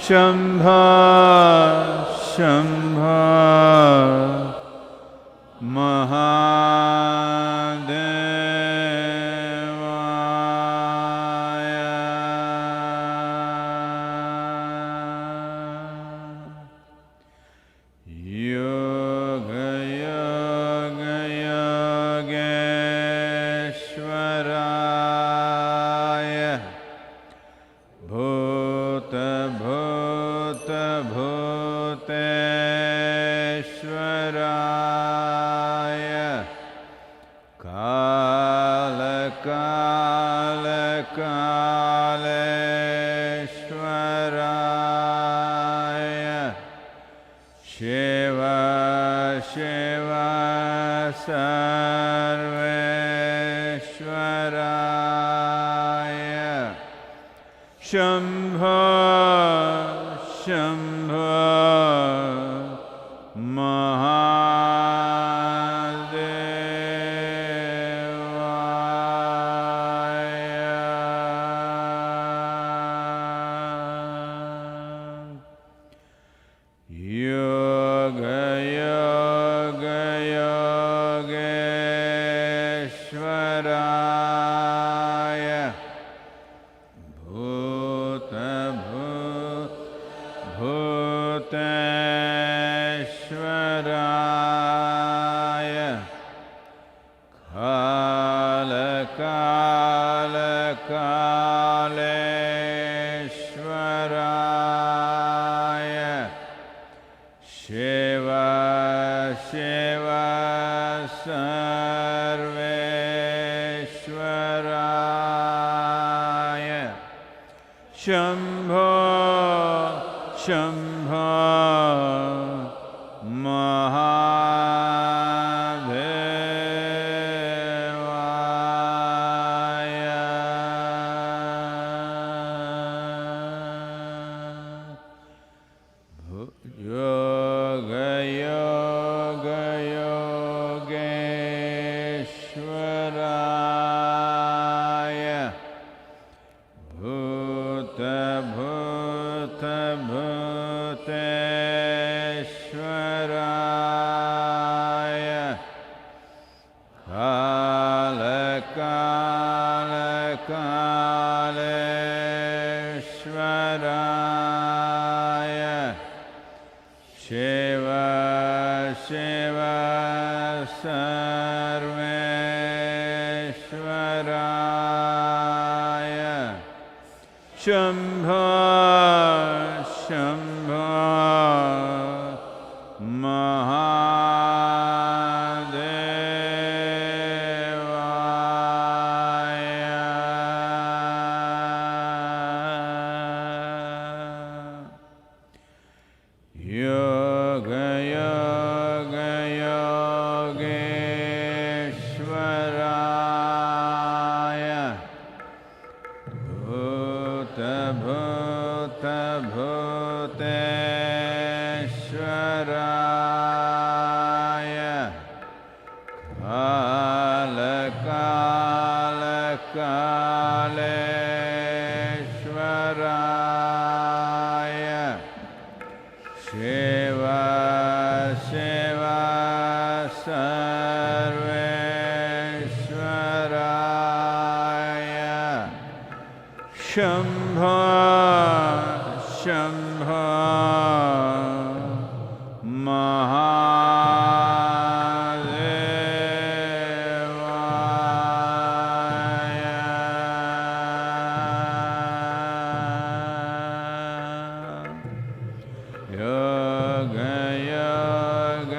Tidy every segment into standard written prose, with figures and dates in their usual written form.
शम्भो शम्भो महादेवाय योग योग योगेश्वराय भूत भूत भूतेश्वराय काल काल कालेश्वराय शिव शिव सर्वेश्वराय शम्भो शम्भो योग योग योगेश्वराय भूत भूत भूतेश्वराय काल काल कालेश्वराय शिव शिव सर्वेश्वराय शम्भो शम्भो महादेवाय योग योग योगेश्वराय भूत भूत भूतेश्वराय काल काल कालेश्वराय शिव शिव सर्वेश्वराय शम्भो शम्भो महादेवाय योग योग योगेश्वराय भूत भूत भूतेश्वराय काल काल कालेश्वराय शिव शिव सर्वेश्वराय शम्भो शम्भो महादेवाय योग योग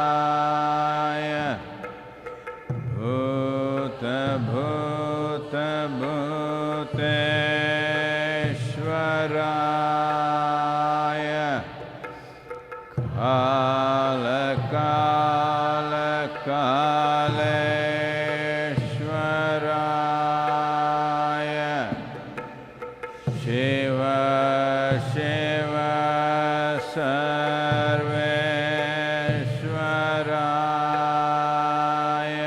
योगेश्वराय भूत भूत भूतेश्वराय काल काल कालेश्वराय Shiv Shiv सर्वेश्वराय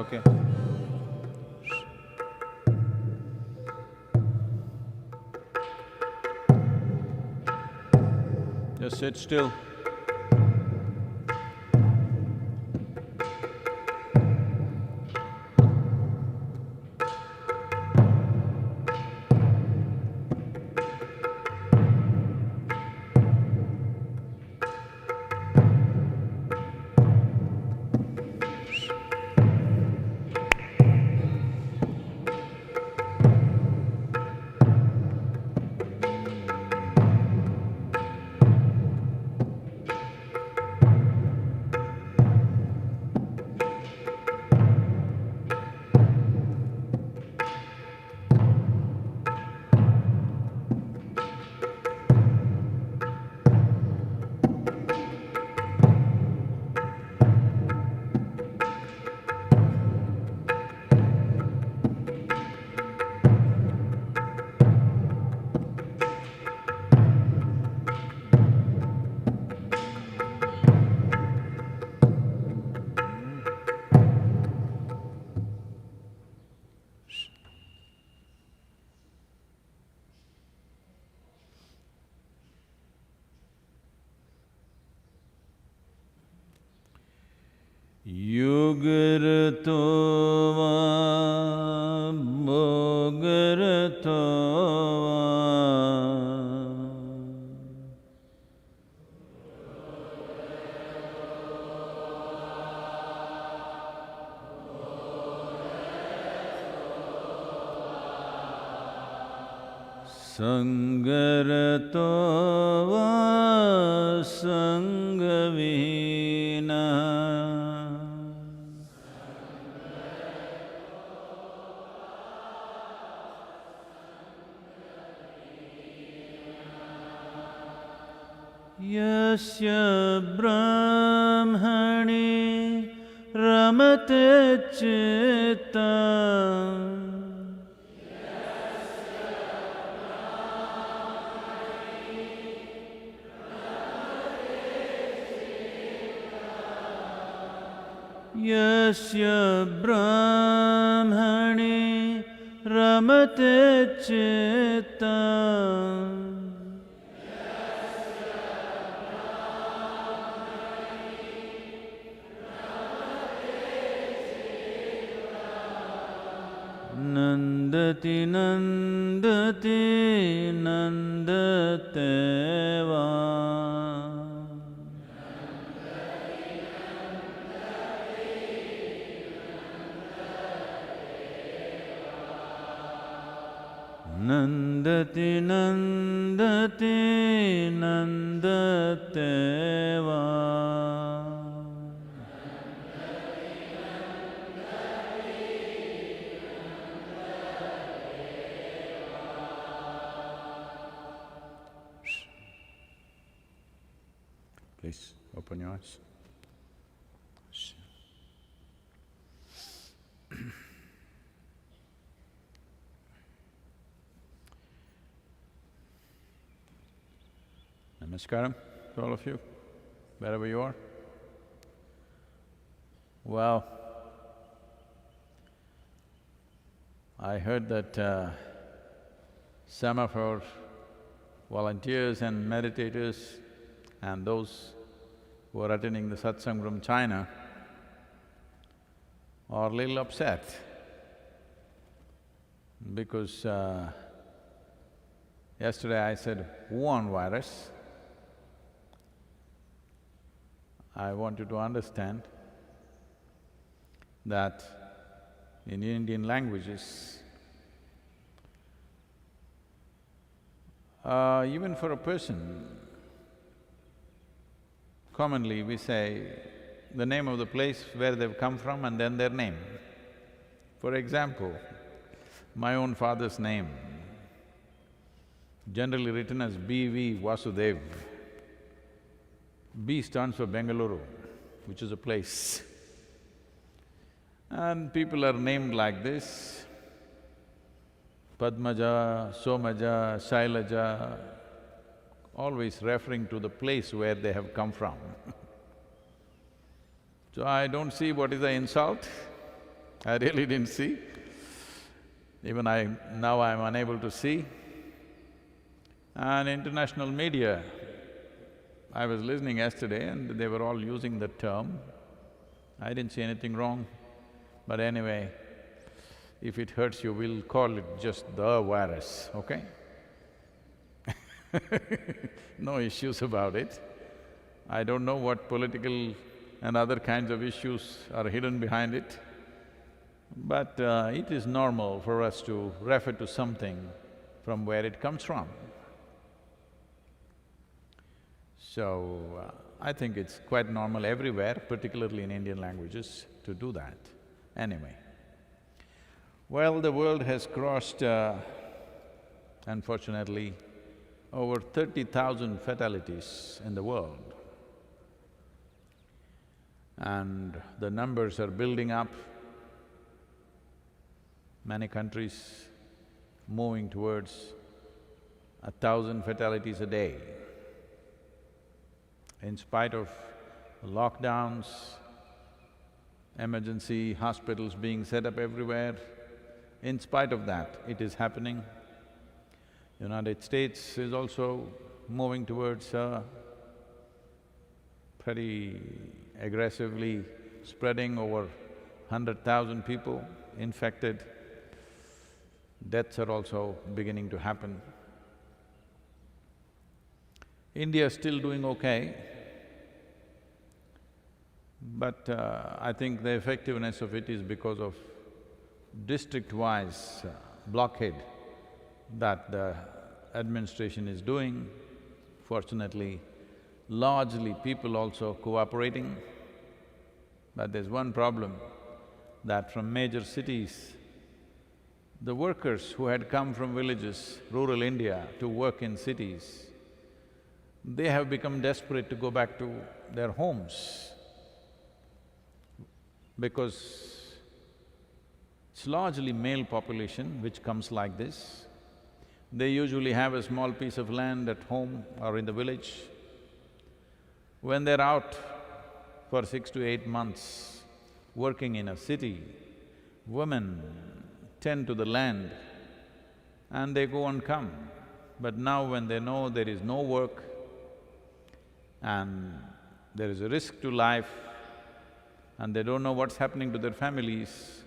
Okay. Just sit still. Yugarato va bhogarato Sangarato va sangavina Yasya brahmani ramate chitta Yasya brahmani ramate chitta Nandati nandati nandateva Nandati nandati nandateva Please open your eyes. Namaskaram to all of you, wherever you are. Well, I heard that some of our volunteers and meditators and those who are attending the satsang from China are a little upset because yesterday I said Wuhan virus. I want you to understand that in Indian languages, even for a person, commonly we say the name of the place where they've come from and then their name. For example, my own father's name, generally written as B.V. Vasudev. B stands for Bengaluru, which is a place. And people are named like this, Padmaja, Somaja, Shailaja, always referring to the place where they have come from. So I don't see what is the insult. I really didn't see. Even now I'm unable to see. And international media, I was listening yesterday and they were all using the term. I didn't see anything wrong, but anyway, if it hurts you, we'll call it just the virus, okay? No issues about it. I don't know what political and other kinds of issues are hidden behind it, but it is normal for us to refer to something from where it comes from. So, I think it's quite normal everywhere, particularly in Indian languages, to do that. Anyway, well, the world has crossed, unfortunately, over 30,000 fatalities in the world. And the numbers are building up. Many countries moving towards 1,000 fatalities a day. In spite of lockdowns, emergency hospitals being set up everywhere, in spite of that, it is happening. United States is also moving towards pretty aggressively spreading over 100,000 people infected. Deaths are also beginning to happen. India is still doing okay, but I think the effectiveness of it is because of district-wise blockade that the administration is doing. Fortunately, largely people also cooperating. But there's one problem, that from major cities, the workers who had come from villages, rural India, to work in cities, they have become desperate to go back to their homes because it's largely male population which comes like this. They usually have a small piece of land at home or in the village. When they're out for 6 to 8 months working in a city, women tend to the land and they go and come. But now when they know there is no work and there is a risk to life and they don't know what's happening to their families,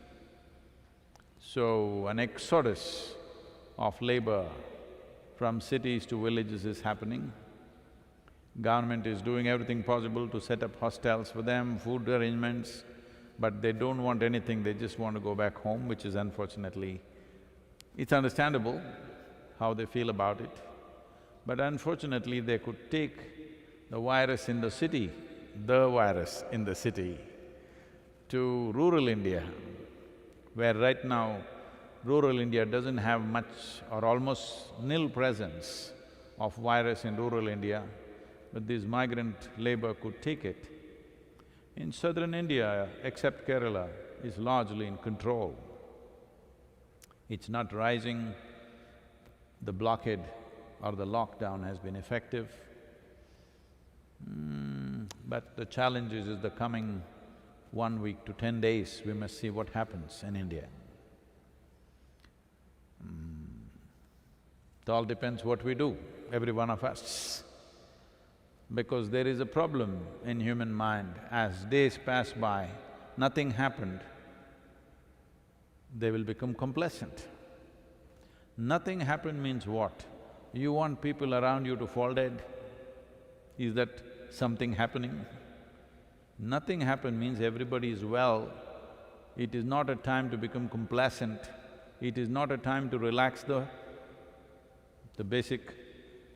so an exodus of labor from cities to villages is happening. Government is doing everything possible to set up hostels for them, food arrangements, but they don't want anything, they just want to go back home, which is unfortunately… It's understandable how they feel about it, but unfortunately they could take the virus in the city, to rural India, where right now rural India doesn't have much or almost nil presence of virus in rural India, but this migrant labor could take it. In southern India, except Kerala, is largely in control. It's not rising, the blockade or the lockdown has been effective. But the challenge is the coming 1 week to 10 days, we must see what happens in India. It all depends what we do, every one of us. Because there is a problem in human mind, as days pass by, nothing happened, they will become complacent. Nothing happened means what? You want people around you to fall dead? Is that something happening? Nothing happened means everybody is well. It is not a time to become complacent. It is not a time to relax the basic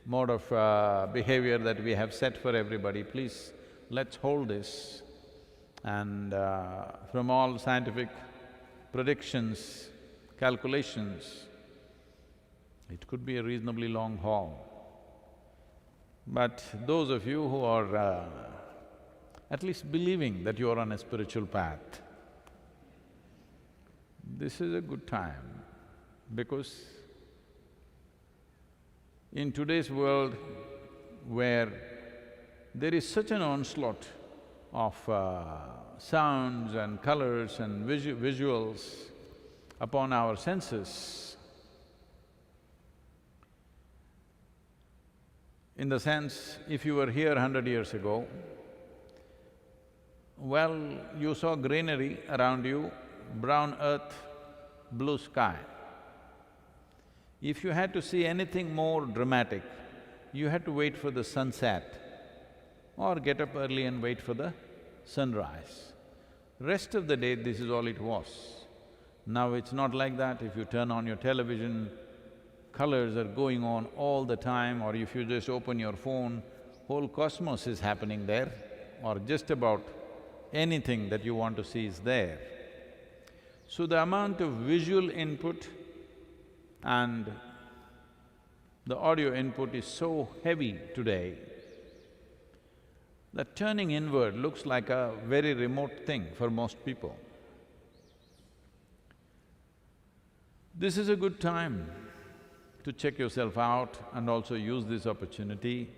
mode of behavior that we have set for everybody. Please, let's hold this. And from all scientific predictions, calculations, it could be a reasonably long haul. But those of you who are at least believing that you are on a spiritual path, this is a good time, because in today's world where there is such an onslaught of sounds and colors and visuals upon our senses. In the sense, if you were here 100 years ago, well, you saw greenery around you, brown earth, blue sky. If you had to see anything more dramatic, you had to wait for the sunset or get up early and wait for the sunrise. Rest of the day, this is all it was. Now it's not like that. If you turn on your television, colors are going on all the time, or if you just open your phone, whole cosmos is happening there, or just about anything that you want to see is there. So the amount of visual input and the audio input is so heavy today that turning inward looks like a very remote thing for most people. This is a good time to check yourself out and also use this opportunity.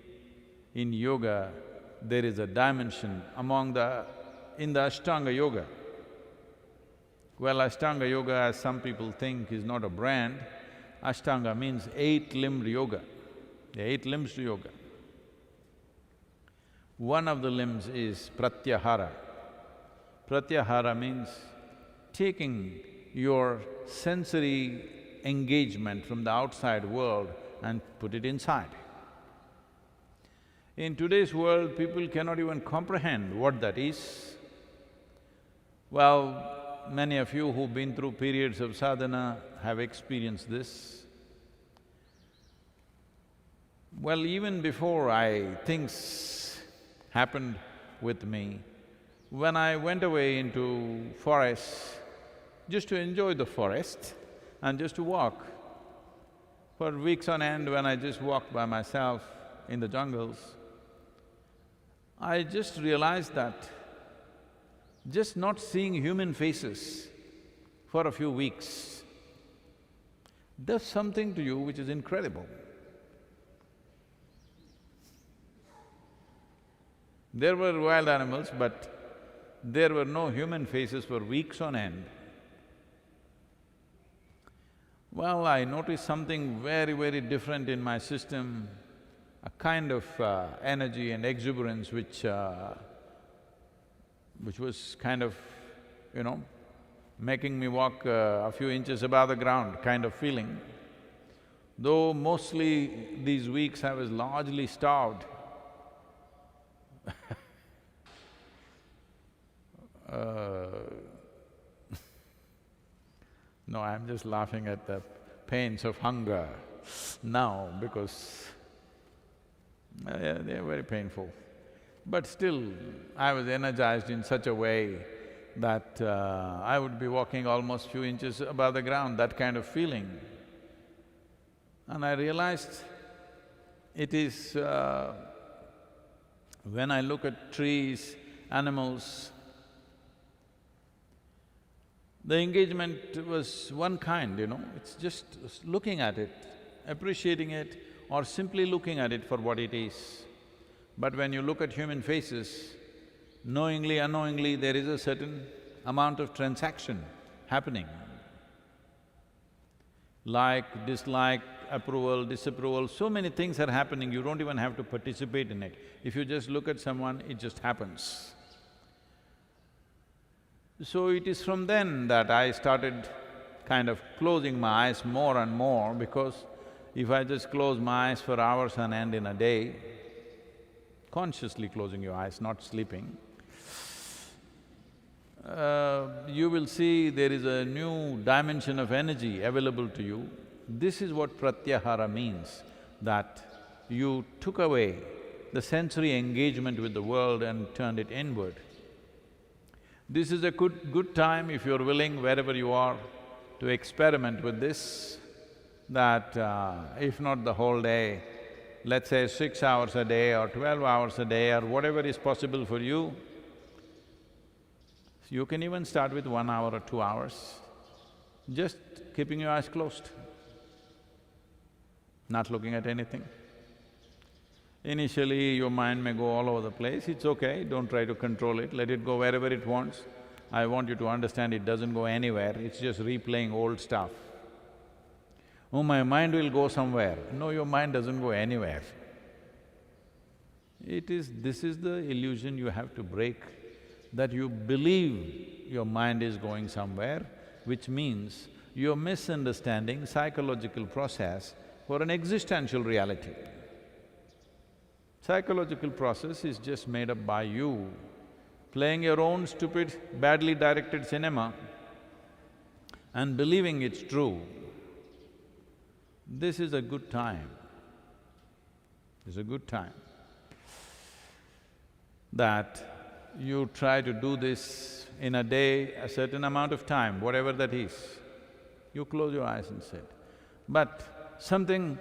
In yoga, there is a dimension in the Ashtanga Yoga. Well, Ashtanga Yoga, as some people think, is not a brand. Ashtanga means eight-limbed yoga. There are 8 limbs to yoga. One of the limbs is pratyahara. Pratyahara means taking your sensory engagement from the outside world and put it inside. In today's world, people cannot even comprehend what that is. Well, many of you who've been through periods of sadhana have experienced this. Well, even before things happened with me, when I went away into forests just to enjoy the forest and just to walk, for weeks on end when I just walked by myself in the jungles, I just realized that just not seeing human faces for a few weeks does something to you which is incredible. There were wild animals, but there were no human faces for weeks on end. Well, I noticed something very, very different in my system, a kind of energy and exuberance which was kind of, making me walk a few inches above the ground kind of feeling. Though mostly these weeks I was largely starved. No, I'm just laughing at the pains of hunger now because they're very painful. But still, I was energized in such a way that I would be walking almost few inches above the ground, that kind of feeling. And I realized it is… when I look at trees, animals, the engagement was one kind, it's just looking at it, appreciating it, or simply looking at it for what it is. But when you look at human faces, knowingly, unknowingly, there is a certain amount of transaction happening. Like, dislike, approval, disapproval, so many things are happening, you don't even have to participate in it. If you just look at someone, it just happens. So it is from then that I started kind of closing my eyes more and more, because if I just close my eyes for hours on end in a day, consciously closing your eyes, not sleeping, you will see there is a new dimension of energy available to you. This is what pratyahara means, that you took away the sensory engagement with the world and turned it inward. This is a good time, if you're willing, wherever you are, to experiment with this, that if not the whole day, let's say 6 hours a day or 12 hours a day or whatever is possible for you. You can even start with 1 hour or 2 hours, just keeping your eyes closed, not looking at anything. Initially, your mind may go all over the place, it's okay, don't try to control it, let it go wherever it wants. I want you to understand it doesn't go anywhere, it's just replaying old stuff. Oh, my mind will go somewhere. No, your mind doesn't go anywhere. This is the illusion you have to break, that you believe your mind is going somewhere, which means you're misunderstanding psychological process for an existential reality. Psychological process is just made up by you playing your own stupid, badly directed cinema and believing it's true. This is a good time. It's a good time that you try to do this in a day, a certain amount of time, whatever that is. You close your eyes and sit. But something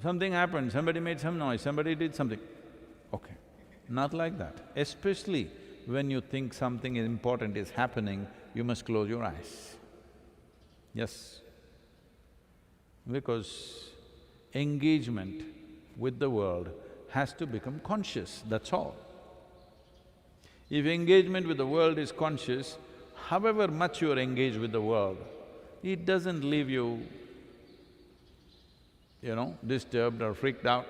happened, somebody made some noise, somebody did something. Okay, not like that. Especially when you think something important is happening, you must close your eyes. Yes. Because engagement with the world has to become conscious, that's all. If engagement with the world is conscious, however much you are engaged with the world, it doesn't leave you, disturbed or freaked out.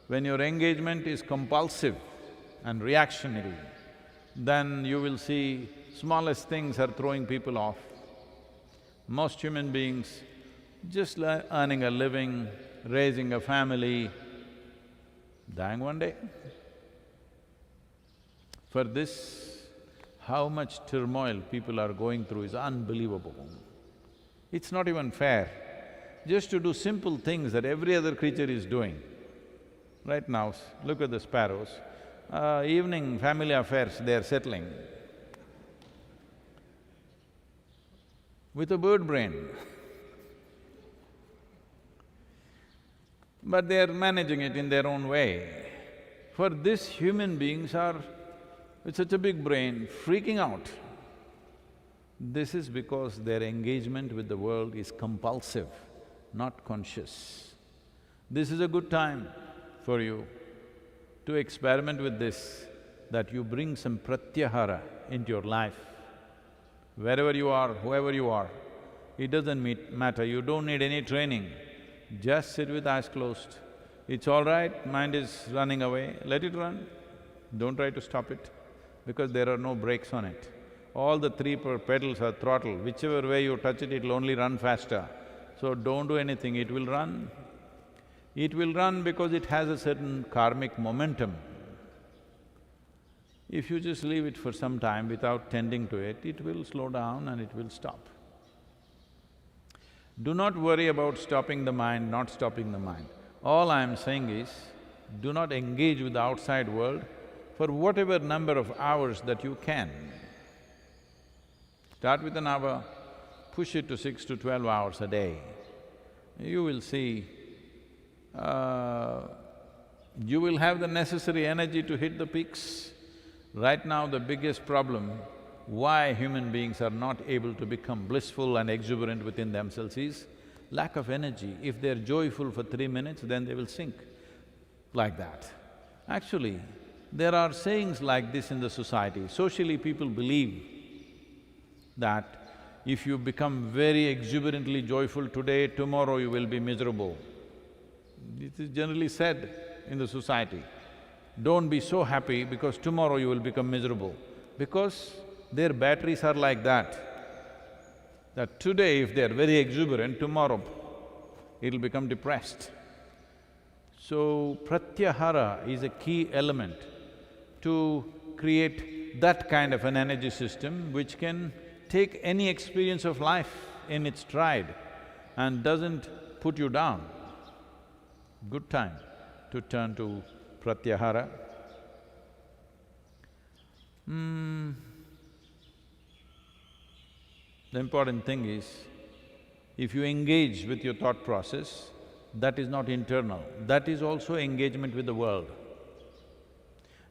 When your engagement is compulsive and reactionary, then you will see smallest things are throwing people off. Most human beings just earning a living, raising a family, dying one day. For this, how much turmoil people are going through is unbelievable. It's not even fair just to do simple things that every other creature is doing. Right now, look at the sparrows. Evening family affairs, they're settling with a bird brain. But they're managing it in their own way. For this, human beings are with such a big brain, freaking out. This is because their engagement with the world is compulsive, not conscious. This is a good time for you to experiment with this, that you bring some pratyahara into your life. Wherever you are, whoever you are, it doesn't matter, you don't need any training. Just sit with eyes closed. It's all right, mind is running away, let it run. Don't try to stop it, because there are no brakes on it. All the three pedals are throttle, whichever way you touch it, it'll only run faster. So don't do anything, it will run. It will run because it has a certain karmic momentum. If you just leave it for some time without tending to it, it will slow down and it will stop. Do not worry about stopping the mind, not stopping the mind. All I am saying is, do not engage with the outside world for whatever number of hours that you can. Start with an hour, push it to 6 to 12 hours a day. You will see, you will have the necessary energy to hit the peaks. Right now, the biggest problem why human beings are not able to become blissful and exuberant within themselves is lack of energy. If they're joyful for 3 minutes, then they will sink like that. Actually, there are sayings like this in the society. Socially, people believe that if you become very exuberantly joyful today, tomorrow you will be miserable. It is generally said in the society. Don't be so happy because tomorrow you will become miserable. Because their batteries are like that today if they're very exuberant, tomorrow it'll become depressed. So, pratyahara is a key element to create that kind of an energy system which can take any experience of life in its stride and doesn't put you down. Good time to turn to pratyahara. The important thing is, if you engage with your thought process, that is not internal, that is also engagement with the world.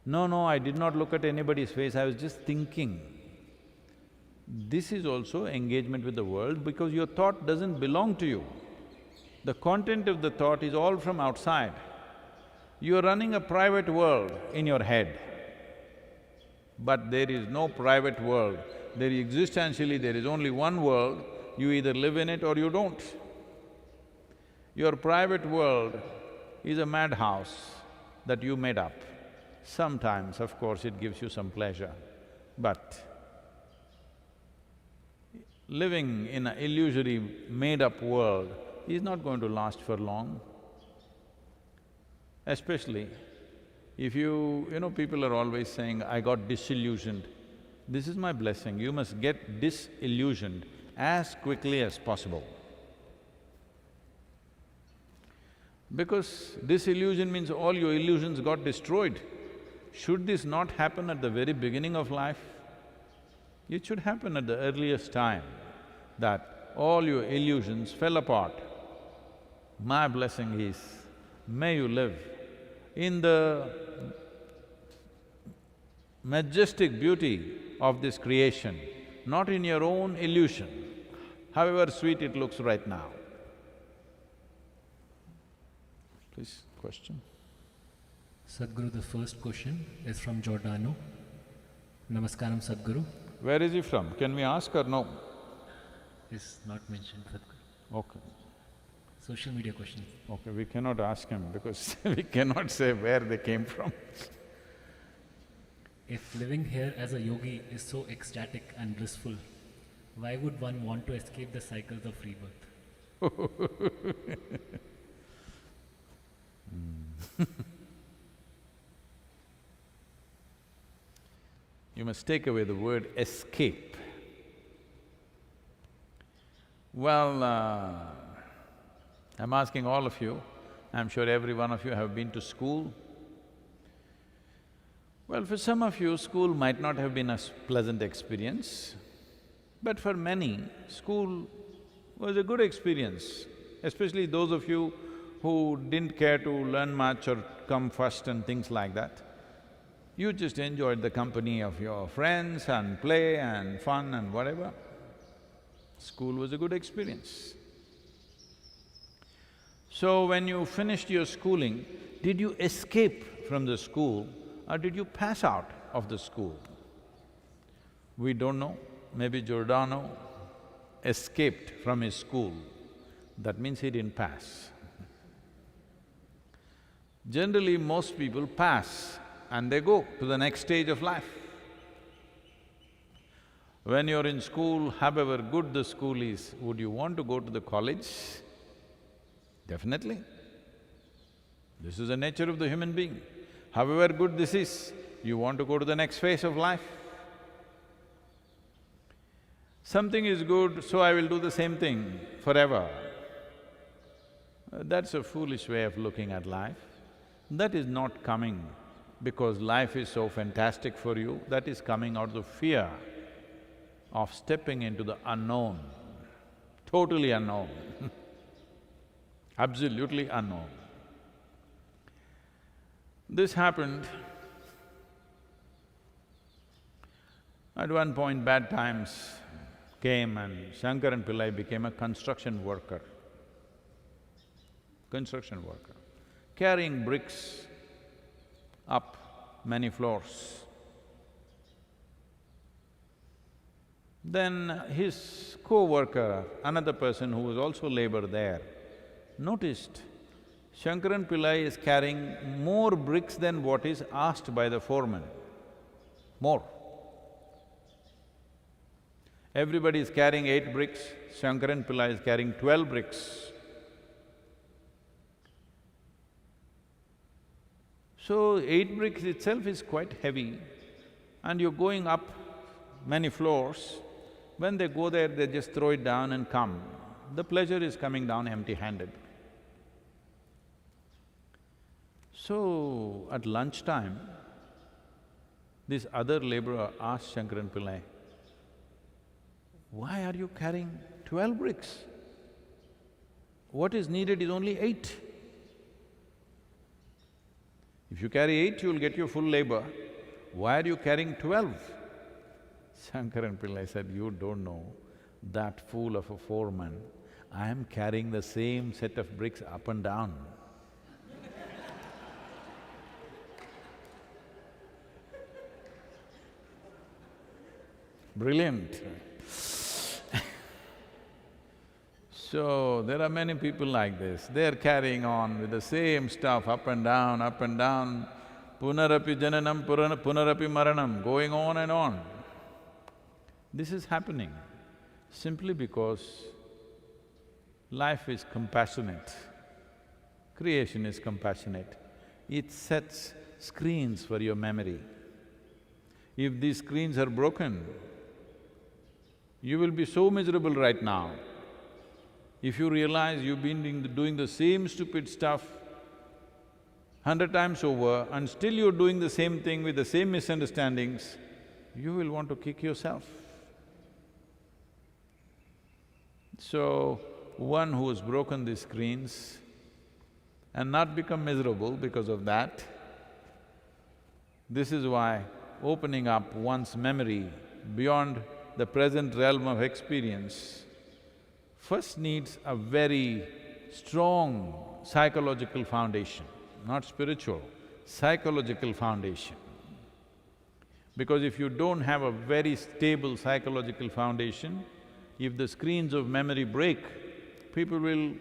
No, I did not look at anybody's face, I was just thinking. This is also engagement with the world because your thought doesn't belong to you. The content of the thought is all from outside. You are running a private world in your head, but there is no private world. Existentially, there is only one world, you either live in it or you don't. Your private world is a madhouse that you made up. Sometimes, of course, it gives you some pleasure, but living in an illusory, made-up world is not going to last for long. Especially if you know, people are always saying, I got disillusioned. This is my blessing, you must get disillusioned as quickly as possible. Because disillusion means all your illusions got destroyed. Should this not happen at the very beginning of life? It should happen at the earliest time, that all your illusions fell apart. My blessing is, may you live in the majestic beauty of this creation, not in your own illusion, however sweet it looks right now. Please, question. Sadhguru, the first question is from Giordano. Namaskaram, Sadhguru. Where is he from? Can we ask or no? Is not mentioned, Sadhguru. Okay. Social media question. Okay, we cannot ask him because we cannot say where they came from. If living here as a yogi is so ecstatic and blissful, why would one want to escape the cycles of rebirth? You must take away the word escape. Well, I'm asking all of you, I'm sure every one of you have been to school. Well, for some of you, school might not have been a pleasant experience, but for many, school was a good experience, especially those of you who didn't care to learn much or come first and things like that. You just enjoyed the company of your friends and play and fun and whatever. School was a good experience. So when you finished your schooling, did you escape from the school or did you pass out of the school? We don't know. Maybe Giordano escaped from his school. That means he didn't pass. Generally, most people pass and they go to the next stage of life. When you're in school, however good the school is, would you want to go to the college? Definitely. This is the nature of the human being. However good this is, you want to go to the next phase of life. Something is good, so I will do the same thing forever. That's a foolish way of looking at life. That is not coming because life is so fantastic for you, that is coming out of the fear of stepping into the unknown, totally unknown, absolutely unknown. This happened. At one point, bad times came and Shankaran Pillai became a construction worker, carrying bricks up many floors. Then his co-worker, another person who was also labor there, noticed Shankaran Pillai is carrying more bricks than what is asked by the foreman, more. Everybody is carrying 8 bricks, Shankaran Pillai is carrying 12 bricks. So, 8 bricks itself is quite heavy and you're going up many floors. When they go there, they just throw it down and come. The pleasure is coming down empty-handed. So, at lunchtime, this other laborer asked Shankaran Pillai, why are you carrying 12 bricks? What is needed is only 8. If you carry 8, you'll get your full labor. Why are you carrying 12? Shankaran Pillai said, you don't know, that fool of a foreman, I am carrying the same set of bricks up and down. Brilliant. So, there are many people like this. They are carrying on with the same stuff up and down, punarapi jananam, punarapi maranam, going on and on. This is happening simply because life is compassionate, creation is compassionate. It sets screens for your memory. If these screens are broken, you will be so miserable right now. If you realize you've been doing the same stupid stuff 100 times over and still you're doing the same thing with the same misunderstandings, you will want to kick yourself. So, one who has broken these screens and not become miserable because of that, this is why opening up one's memory beyond the present realm of experience first needs a very strong psychological foundation, not spiritual, psychological foundation. Because if you don't have a very stable psychological foundation, if the screens of memory break, people will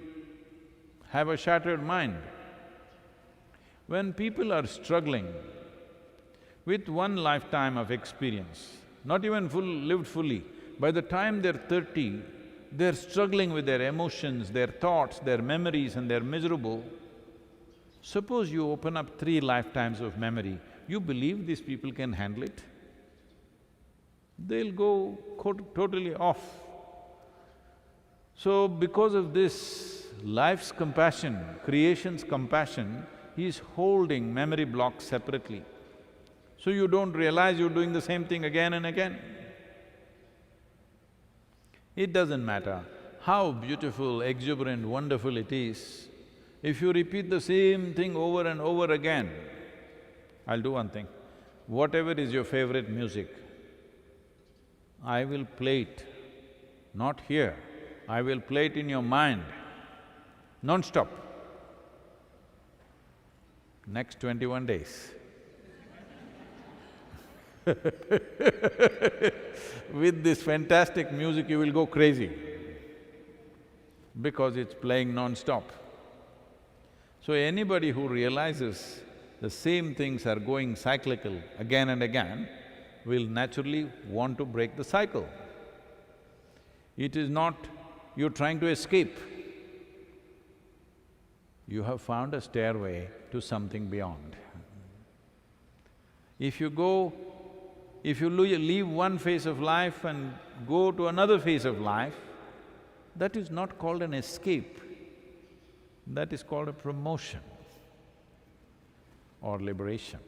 have a shattered mind. When people are struggling with one lifetime of experience, not even lived fully, by the time they're 30, they're struggling with their emotions, their thoughts, their memories and they're miserable. Suppose you open up 3 lifetimes of memory, you believe these people can handle it? They'll go totally off. So, because of this, life's compassion, creation's compassion is holding memory blocks separately. So you don't realize you're doing the same thing again and again. It doesn't matter how beautiful, exuberant, wonderful it is, if you repeat the same thing over and over again. I'll do one thing, whatever is your favorite music, I will play it, not here, I will play it in your mind, non-stop, next 21 days. With this fantastic music, you will go crazy because it's playing non-stop. So anybody who realizes the same things are going cyclical again and again will naturally want to break the cycle. It is not you're trying to escape. You have found a stairway to something beyond. If you leave one phase of life and go to another phase of life, that is not called an escape, that is called a promotion or liberation.